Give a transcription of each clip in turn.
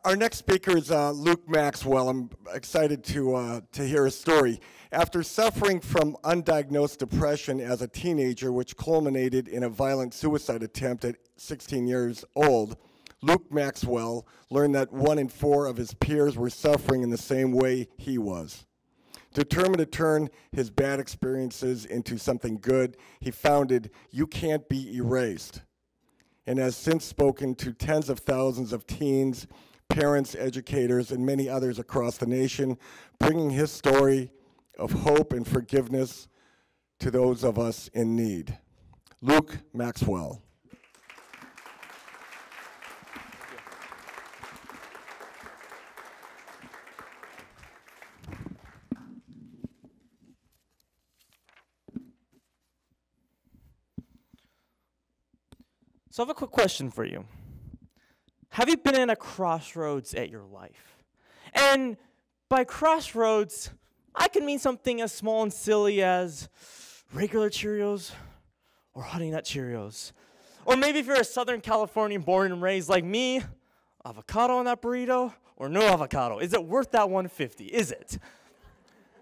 Our next speaker is Luke Maxwell. I'm excited to hear his story. After suffering from undiagnosed depression as a teenager, which culminated in a violent suicide attempt at 16 years old, Luke Maxwell learned that 1 in 4 of his peers were suffering in the same way he was. Determined to turn his bad experiences into something good, he founded You Can't Be Erased, and has since spoken to tens of thousands of teens, parents, educators, and many others across the nation, bringing his story of hope and forgiveness to those of us in need. Luke Maxwell. So I have a quick question for you. Have you been in a crossroads at your life? And by crossroads, I can mean something as small and silly as regular Cheerios or Honey Nut Cheerios. Or maybe if you're a Southern Californian born and raised like me, avocado on that burrito or no avocado. Is it worth that $1.50? Is it?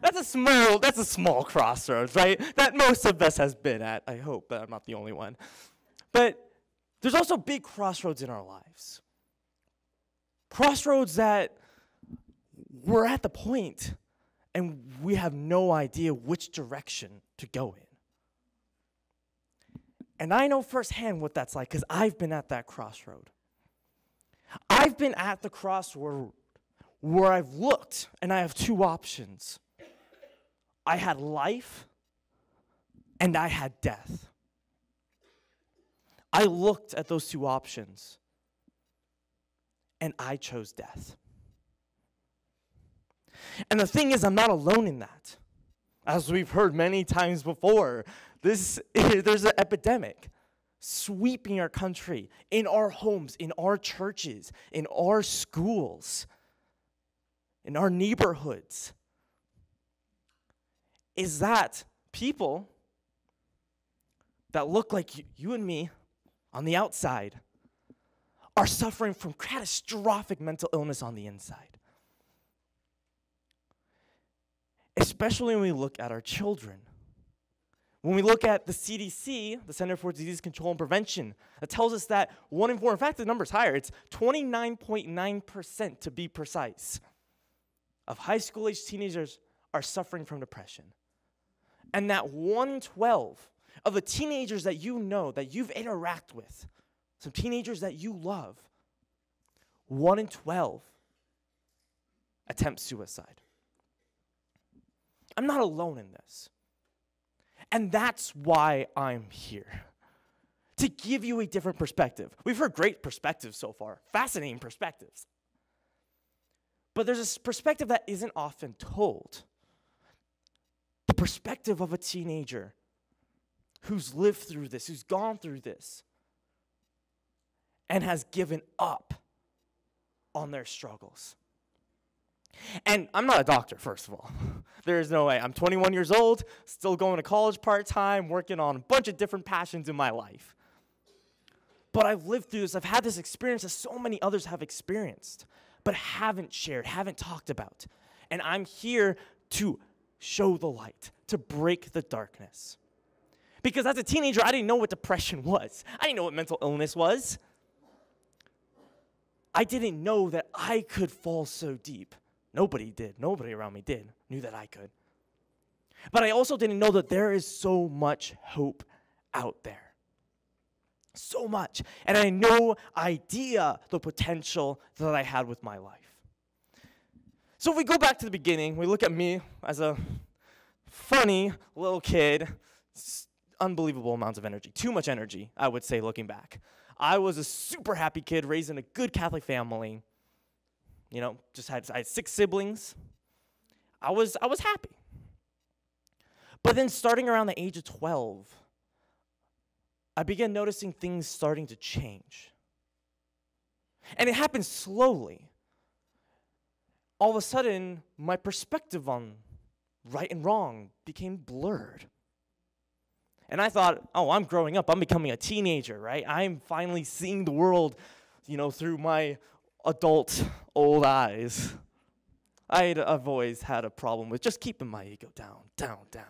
That's a small crossroads, right? That most of us has been at. I hope that I'm not the only one. But there's also big crossroads in our lives. Crossroads that we're at the point and we have no idea which direction to go in. And I know firsthand what that's like because I've been at that crossroad. I've been at the crossroad where I've looked and I have two options. I had life and I had death. I looked at those two options, and I chose death. And the thing is, I'm not alone in that. As we've heard many times before, there's an epidemic sweeping our country, in our homes, in our churches, in our schools, in our neighborhoods. Is that people that look like you and me, on the outside, are suffering from catastrophic mental illness on the inside. Especially when we look at our children. When we look at the CDC, the Center for Disease Control and Prevention, that tells us that 1 in 4, in fact, the number's higher, it's 29.9% to be precise, of high school-age teenagers are suffering from depression. And that 1 in 12 of the teenagers that you know, that you've interacted with, some teenagers that you love, 1 in 12 attempt suicide. I'm not alone in this. And that's why I'm here, to give you a different perspective. We've heard great perspectives so far, fascinating perspectives. But there's a perspective that isn't often told. The perspective of a teenager who's lived through this, who's gone through this, and has given up on their struggles. And I'm not a doctor, first of all. There's no way. I'm 21 years old, still going to college part-time, working on a bunch of different passions in my life. But I've lived through this. I've had this experience that so many others have experienced, but haven't shared, haven't talked about. And I'm here to show the light, to break the darkness. Because as a teenager, I didn't know what depression was. I didn't know what mental illness was. I didn't know that I could fall so deep. Nobody did. Nobody around me knew that I could. But I also didn't know that there is so much hope out there. So much. And I had no idea the potential that I had with my life. So if we go back to the beginning, we look at me as a funny little kid, unbelievable amounts of energy. Too much energy, I would say, looking back. I was a super happy kid raised in a good Catholic family. You know, I had 6 siblings. I was happy. But then starting around the age of 12, I began noticing things starting to change. And it happened slowly. All of a sudden, my perspective on right and wrong became blurred. And I thought, oh, I'm growing up. I'm becoming a teenager, right? I'm finally seeing the world, through my adult old eyes. I've always had a problem with just keeping my ego down, down, down.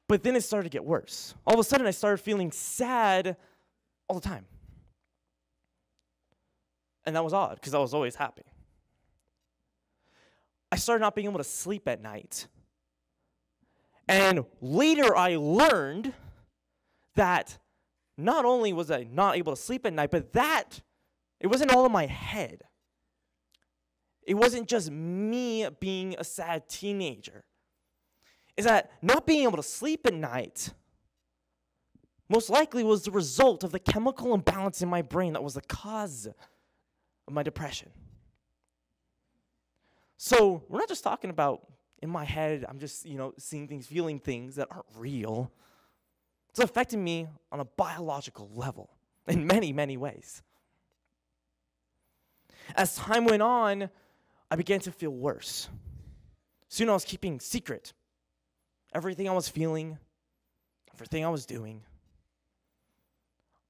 But then it started to get worse. All of a sudden, I started feeling sad all the time. And that was odd, because I was always happy. I started not being able to sleep at night. And later, I learned that not only was I not able to sleep at night, but that it wasn't all in my head. It wasn't just me being a sad teenager. Is that not being able to sleep at night most likely was the result of the chemical imbalance in my brain that was the cause of my depression. So we're not just talking about in my head, I'm just, seeing things, feeling things that aren't real. It's affecting me on a biological level in many, many ways. As time went on, I began to feel worse. Soon I was keeping secret everything I was feeling, everything I was doing.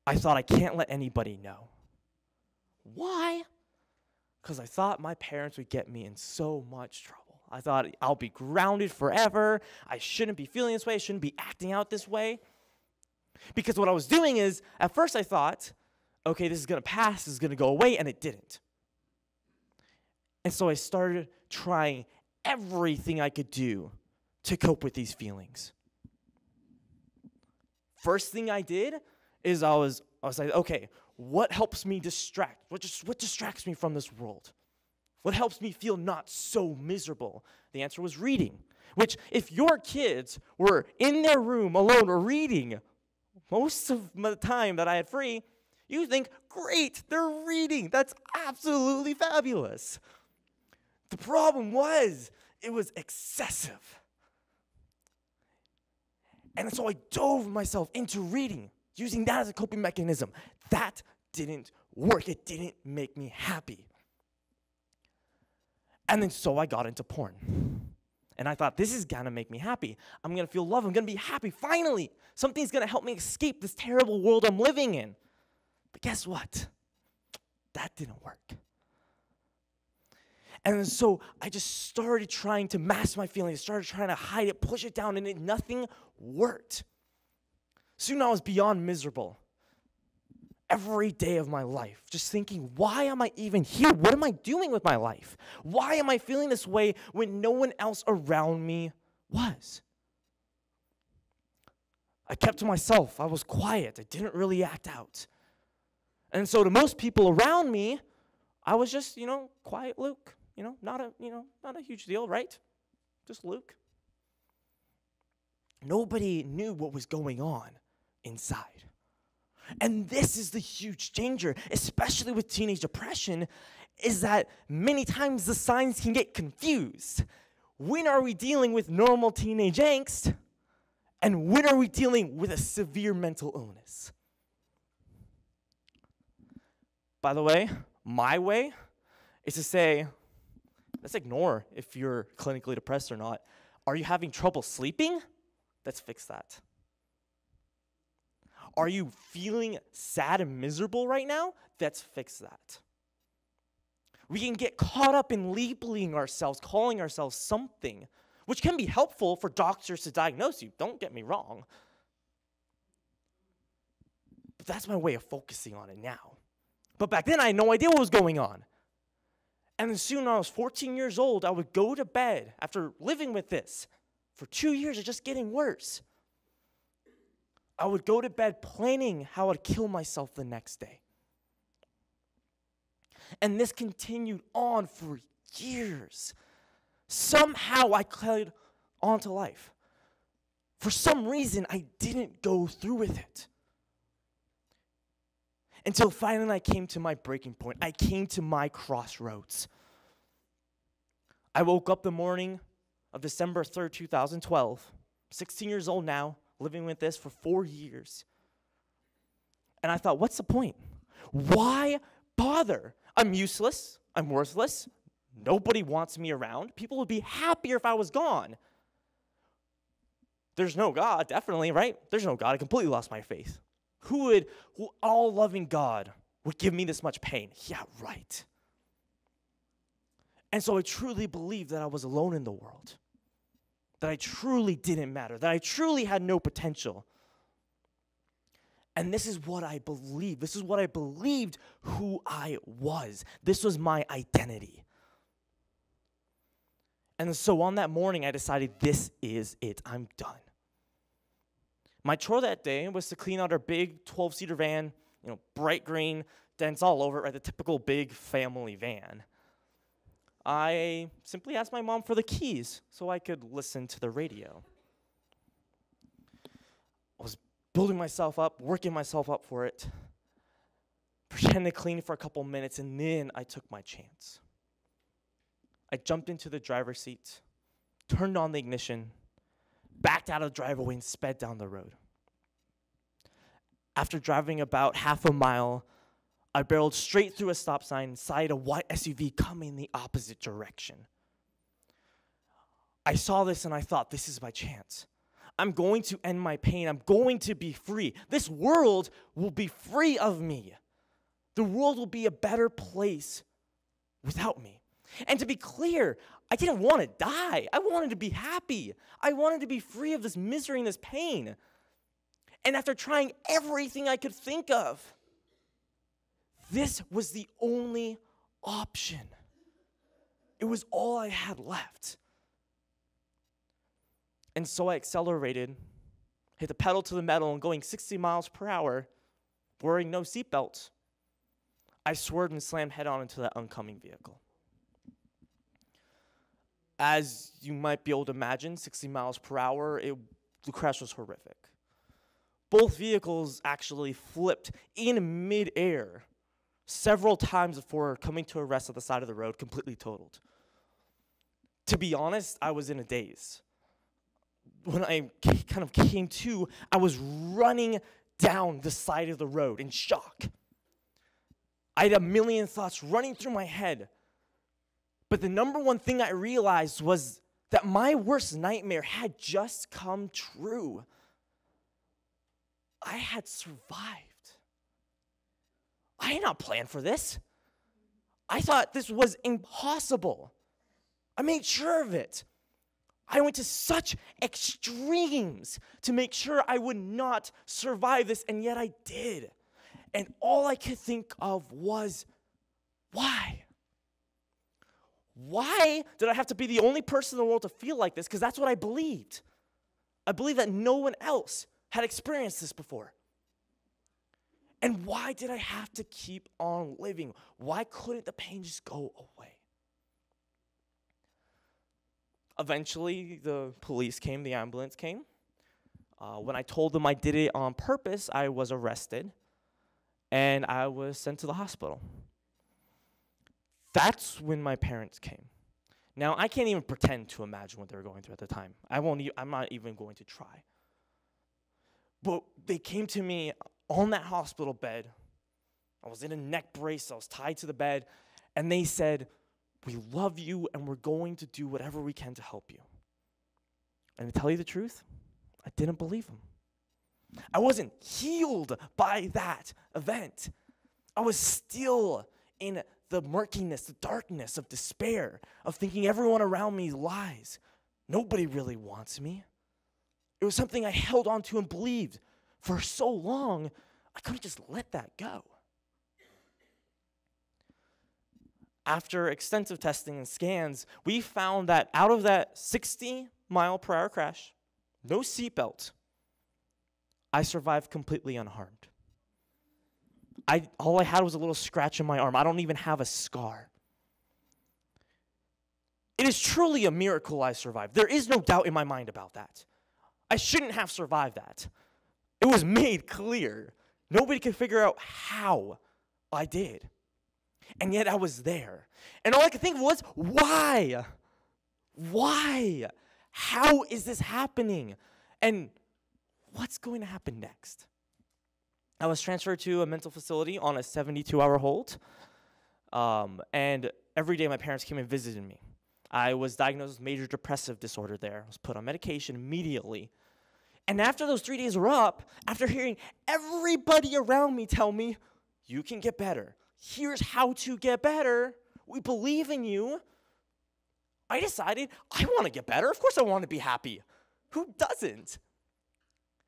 I thought I can't let anybody know. Why? Because I thought my parents would get me in so much trouble. I thought I'll be grounded forever. I shouldn't be feeling this way. I shouldn't be acting out this way. Because what I was doing is, at first I thought, okay, this is going to pass, this is going to go away, and it didn't. And so I started trying everything I could do to cope with these feelings. First thing I did is I was like, okay, what helps me distract? What distracts me from this world? What helps me feel not so miserable? The answer was reading, which if your kids were in their room alone or reading most of the time that I had free, you think, great, they're reading. That's absolutely fabulous. The problem was, it was excessive. And so I dove myself into reading, using that as a coping mechanism. That didn't work. It didn't make me happy. And then so I got into porn. And I thought, this is going to make me happy. I'm going to feel love. I'm going to be happy. Finally, something's going to help me escape this terrible world I'm living in. But guess what? That didn't work. And so I just started trying to mask my feelings, started trying to hide it, push it down, and nothing worked. Soon I was beyond miserable. Every day of my life, just thinking, why am I even here? What am I doing with my life? Why am I feeling this way when no one else around me was? I kept to myself. I was quiet. I didn't really act out. And so to most people around me, I was just, quiet Luke. Not a huge deal, right? Just Luke. Nobody knew what was going on inside. And this is the huge danger, especially with teenage depression, is that many times the signs can get confused. When are we dealing with normal teenage angst? And when are we dealing with a severe mental illness? By the way, my way is to say, let's ignore if you're clinically depressed or not. Are you having trouble sleeping? Let's fix that. Are you feeling sad and miserable right now? Let's fix that. We can get caught up in labeling ourselves, calling ourselves something, which can be helpful for doctors to diagnose you. Don't get me wrong. But that's my way of focusing on it now. But back then, I had no idea what was going on. And then soon, when I was 14 years old, I would go to bed after living with this for 2 years, it's just getting worse. I would go to bed planning how I'd kill myself the next day. And this continued on for years. Somehow I clung on to life. For some reason, I didn't go through with it. Until finally I came to my breaking point. I came to my crossroads. I woke up the morning of December 3rd, 2012, 16 years old now, living with this for 4 years. And I thought, what's the point? Why bother? I'm useless. I'm worthless. Nobody wants me around. People would be happier if I was gone. There's no God, definitely, right? There's no God. I completely lost my faith. All-loving God would give me this much pain. Yeah, right. And so I truly believed that I was alone in the world, that I truly didn't matter, that I truly had no potential. And this is what I believed. This is what I believed who I was. This was my identity. And so on that morning, I decided this is it. I'm done. My chore that day was to clean out our big 12-seater van, bright green, dents all over it, right? The typical big family van. I simply asked my mom for the keys so I could listen to the radio. I was building myself up, working myself up for it, pretending to clean for a couple minutes, and then I took my chance. I jumped into the driver's seat, turned on the ignition, backed out of the driveway, and sped down the road. After driving about half a mile, I barreled straight through a stop sign and sighted a white SUV coming the opposite direction. I saw this and I thought, this is my chance. I'm going to end my pain. I'm going to be free. This world will be free of me. The world will be a better place without me. And to be clear, I didn't want to die. I wanted to be happy. I wanted to be free of this misery and this pain. And after trying everything I could think of, this was the only option. It was all I had left. And so I accelerated, hit the pedal to the metal, and going 60 miles per hour, wearing no seatbelt, I swerved and slammed head on into that oncoming vehicle. As you might be able to imagine, 60 miles per hour, the crash was horrific. Both vehicles actually flipped in midair several times before coming to a rest at the side of the road, completely totaled. To be honest, I was in a daze. When I kind of came to, I was running down the side of the road in shock. I had a million thoughts running through my head. But the number one thing I realized was that my worst nightmare had just come true. I had survived. I had not planned for this. I thought this was impossible. I made sure of it. I went to such extremes to make sure I would not survive this, and yet I did. And all I could think of was, why? Why did I have to be the only person in the world to feel like this? Because that's what I believed. I believed that no one else had experienced this before. And why did I have to keep on living? Why couldn't the pain just go away? Eventually, the police came, the ambulance came. When I told them I did it on purpose, I was arrested, and I was sent to the hospital. That's when my parents came. Now, I can't even pretend to imagine what they were going through at the time. I'm not even going to try. But they came to me on that hospital bed. I was in a neck brace. I was tied to the bed. And they said, "We love you, and we're going to do whatever we can to help you." And to tell you the truth, I didn't believe them. I wasn't healed by that event. I was still in the murkiness, the darkness of despair, of thinking everyone around me lies. Nobody really wants me. It was something I held on to and believed for so long, I couldn't just let that go. After extensive testing and scans, we found that out of that 60-mile-per-hour crash, no seatbelt, I survived completely unharmed. All I had was a little scratch in my arm. I don't even have a scar. It is truly a miracle I survived. There is no doubt in my mind about that. I shouldn't have survived that. It was made clear. Nobody could figure out how I did. And yet I was there. And all I could think was, why? Why? How is this happening? And what's going to happen next? I was transferred to a mental facility on a 72-hour hold. And every day my parents came and visited me. I was diagnosed with major depressive disorder there. I was put on medication immediately. And after those 3 days were up, after hearing everybody around me tell me, You can get better. Here's how to get better. We believe in you. I decided I want to get better. Of course I want to be happy. Who doesn't?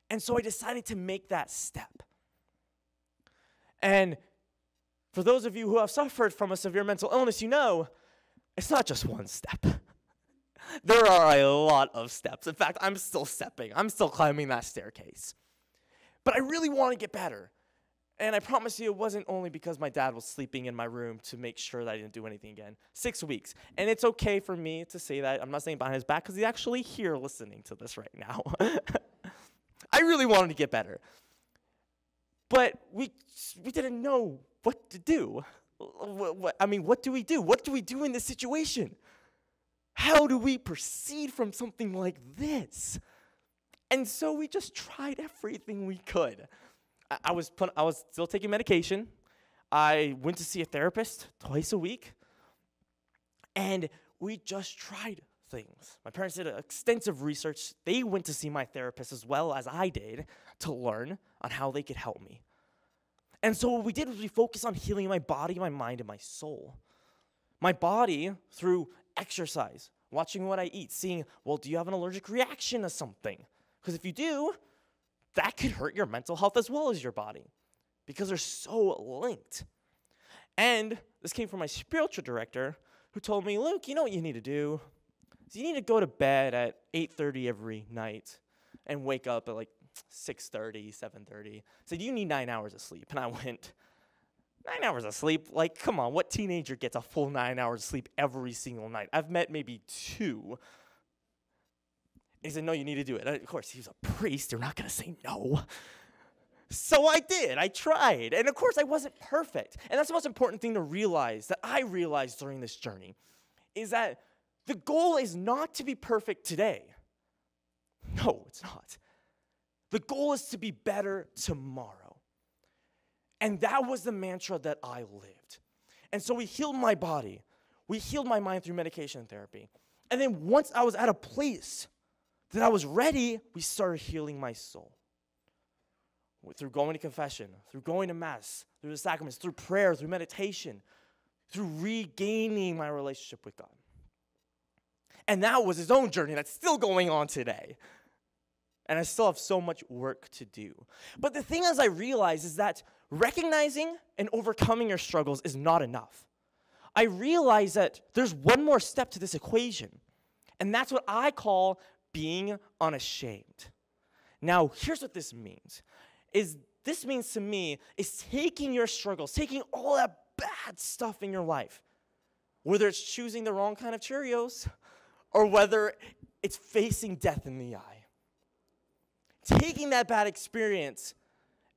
And so I decided to make that step. And for those of you who have suffered from a severe mental illness, you know, it's not just one step. There are a lot of steps. In fact, I'm still stepping. I'm still climbing that staircase. But I really want to get better. And I promise you, it wasn't only because my dad was sleeping in my room to make sure that I didn't do anything again. 6 weeks. And it's okay for me to say that. I'm not saying behind his back because he's actually here listening to this right now. I really wanted to get better. But we didn't know what to do. What do we do? What do we do in this situation? How do we proceed from something like this? And so we just tried everything we could. I was still taking medication. I went to see a therapist twice a week. And we just tried things. My parents did extensive research. They went to see my therapist as well as I did to learn on how they could help me. And so what we did was we focused on healing my body, my mind, and my soul. My body through exercise, watching what I eat, seeing, well, do you have an allergic reaction to something? Because if you do, that could hurt your mental health as well as your body because they're so linked. And this came from my spiritual director who told me, Luke, you know what you need to do? So you need to go to bed at 8:30 every night and wake up at like 6:30, 7:30. So you need 9 hours of sleep. And I went, 9 hours of sleep? Like, come on, what teenager gets a full 9 hours of sleep every single night? I've met maybe 2. He said, no, you need to do it. And of course, he was a priest. You're not going to say no. So I did. I tried. And of course, I wasn't perfect. And that's the most important thing to realize, that I realized during this journey, is that the goal is not to be perfect today. No, it's not. The goal is to be better tomorrow. And that was the mantra that I lived. And so we healed my body. We healed my mind through medication and therapy. And then once I was at a place that I was ready, we started healing my soul. Through going to confession, through going to mass, through the sacraments, through prayer, through meditation, through regaining my relationship with God. And that was his own journey that's still going on today. And I still have so much work to do. But the thing, as I realize, is that recognizing and overcoming your struggles is not enough. I realize that there's one more step to this equation. And that's what I call being unashamed. Now, here's what this means. This means to me is taking your struggles, taking all that bad stuff in your life, whether it's choosing the wrong kind of Cheerios or whether it's facing death in the eye. Taking that bad experience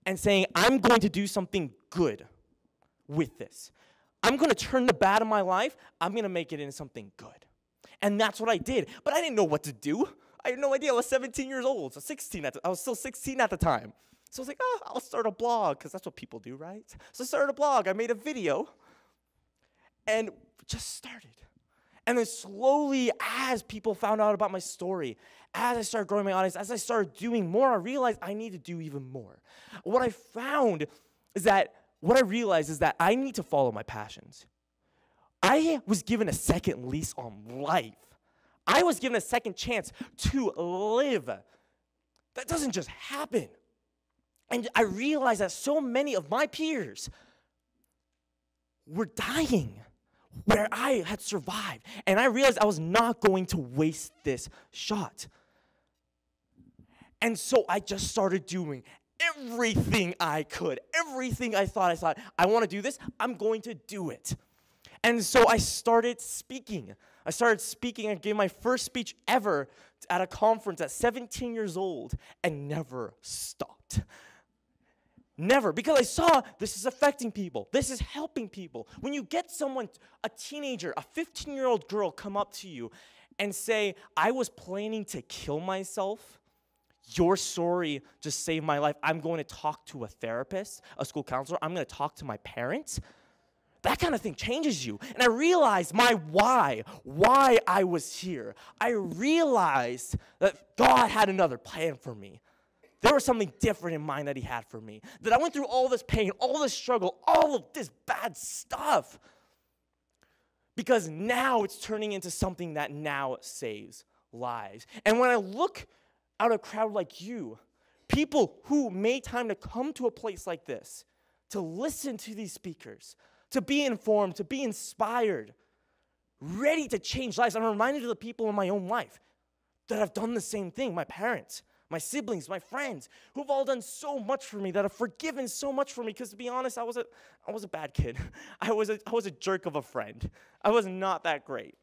and saying, I'm going to do something good with this. I'm going to turn the bad in my life, I'm going to make it into something good. And that's what I did. But I didn't know what to do. I had no idea. I was 17 years old. I was still 16 at the time. So I was like, I'll start a blog, because that's what people do, right? So I started a blog. I made a video and just started. And then slowly, as people found out about my story, as I started growing my audience, as I started doing more, I realized I need to do even more. What I realized is that I need to follow my passions. I was given a second lease on life. I was given a second chance to live. That doesn't just happen. And I realized that so many of my peers were dying where I had survived. And I realized I was not going to waste this shot. And so I just started doing everything I could, everything I thought, I want to do this, I'm going to do it. And so I started speaking. I gave my first speech ever at a conference at 17 years old and never stopped. Never, because I saw this is affecting people. This is helping people. When you get someone, a teenager, a 15-year-old girl come up to you and say, I was planning to kill myself. Your story just saved my life. I'm going to talk to a therapist, a school counselor. I'm going to talk to my parents. That kind of thing changes you. And I realized my why I was here. I realized that God had another plan for me. there was something different in mind that he had for me. That I went through all this pain, all this struggle, all of this bad stuff. Because now it's turning into something that now saves lives. And when I look out a crowd like you, people who made time to come to a place like this, to listen to these speakers, to be informed, to be inspired, ready to change lives. I'm reminded of the people in my own life that have done the same thing. My parents, my siblings, my friends, who've all done so much for me, that have forgiven so much for me. Because to be honest, I was a bad kid. I was a jerk of a friend. I was not that great.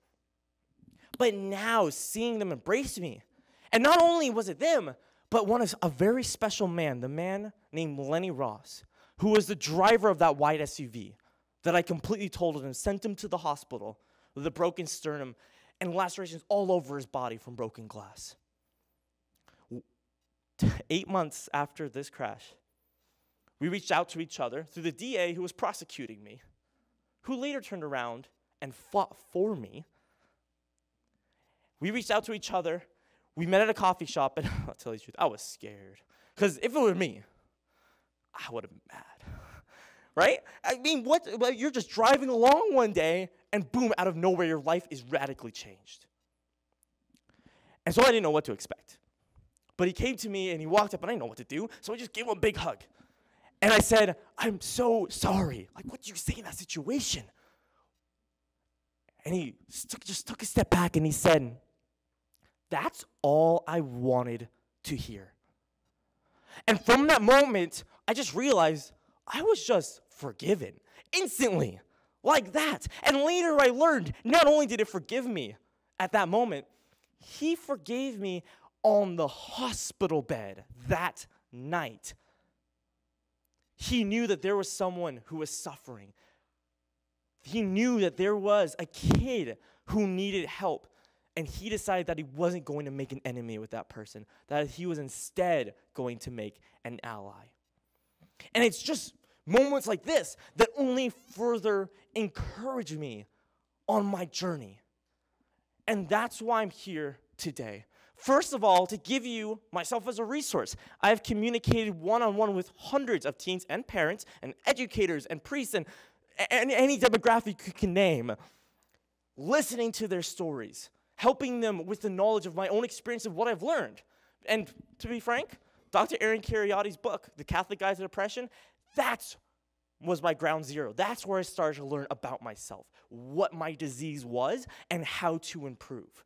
But now seeing them embrace me, and not only was it them, but a very special man, the man named Lenny Ross, who was the driver of that white SUV that I completely totaled and sent him to the hospital with a broken sternum and lacerations all over his body from broken glass. 8 months after this crash, we reached out to each other through the DA who was prosecuting me, who later turned around and fought for me. We reached out to each other. We met at a coffee shop, and I'll tell you the truth, I was scared. Because if it were me, I would have been mad. Right? I mean, you're just driving along one day, and boom, out of nowhere, your life is radically changed. And so I didn't know what to expect. But he came to me, and he walked up, and I didn't know what to do, so I just gave him a big hug. And I said, I'm so sorry. Like, what did you say in that situation? And he just took a step back, and he said, that's all I wanted to hear. And from that moment, I just realized I was just forgiven instantly, like that. And later I learned, not only did it forgive me at that moment, he forgave me on the hospital bed that night. He knew that there was someone who was suffering. He knew that there was a kid who needed help. And he decided that he wasn't going to make an enemy with that person, that he was instead going to make an ally. And it's just moments like this that only further encourage me on my journey. And that's why I'm here today. First of all, to give you myself as a resource. I have communicated one-on-one with hundreds of teens and parents and educators and priests and any demographic you can name, listening to their stories, helping them with the knowledge of my own experience of what I've learned. And to be frank, Dr. Kheriaty's book, The Catholic Guide to Depression, that was my ground zero. That's where I started to learn about myself, what my disease was, and how to improve.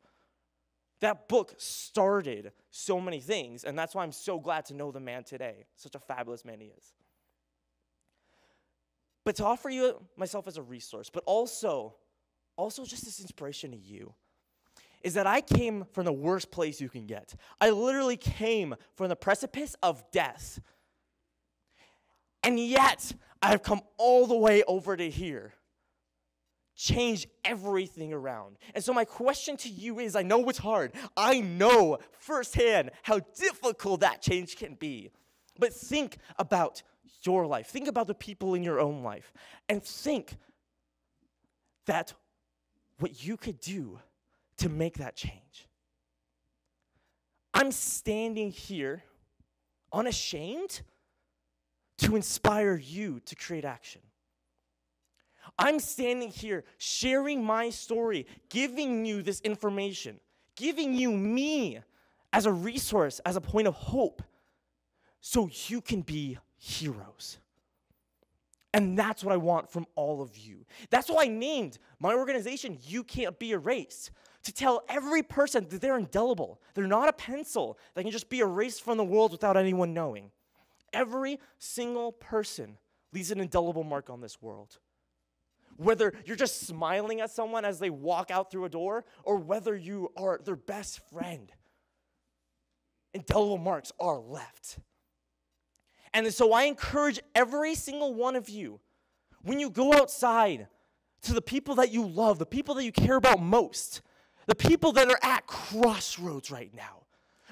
That book started so many things, and that's why I'm so glad to know the man today. Such a fabulous man he is. But to offer you myself as a resource, but also just this inspiration to you, is that I came from the worst place you can get. I literally came from the precipice of death. And yet, I've come all the way over to here. Change everything around. And so my question to you is, I know it's hard. I know firsthand how difficult that change can be. But think about your life. Think about the people in your own life. And think that what you could do to make that change. I'm standing here unashamed to inspire you to create action. I'm standing here sharing my story, giving you this information, giving you me as a resource, as a point of hope, so you can be heroes. And that's what I want from all of you. That's why I named my organization You Can't Be Erased, to tell every person that they're indelible. They're not a pencil that can just be erased from the world without anyone knowing. Every single person leaves an indelible mark on this world. Whether you're just smiling at someone as they walk out through a door, or whether you are their best friend, indelible marks are left. And so I encourage every single one of you, when you go outside to the people that you love, the people that you care about most, the people that are at crossroads right now,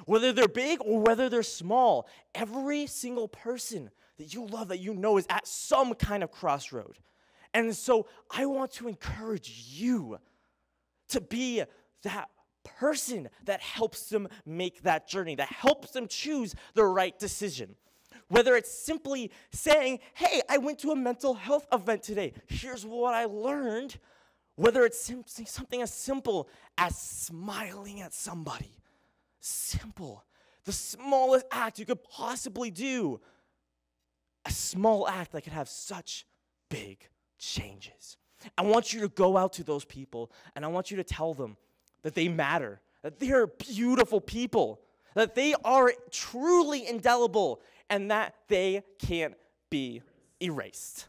whether they're big or whether they're small, every single person that you love, that you know, is at some kind of crossroad. And so I want to encourage you to be that person that helps them make that journey, that helps them choose the right decision. Whether it's simply saying, hey, I went to a mental health event today. Here's what I learned. Whether it's something as simple as smiling at somebody. Simple. The smallest act you could possibly do. A small act that could have such big changes. I want you to go out to those people, and I want you to tell them that they matter, that they are beautiful people, that they are truly indelible, and that they can't be erased.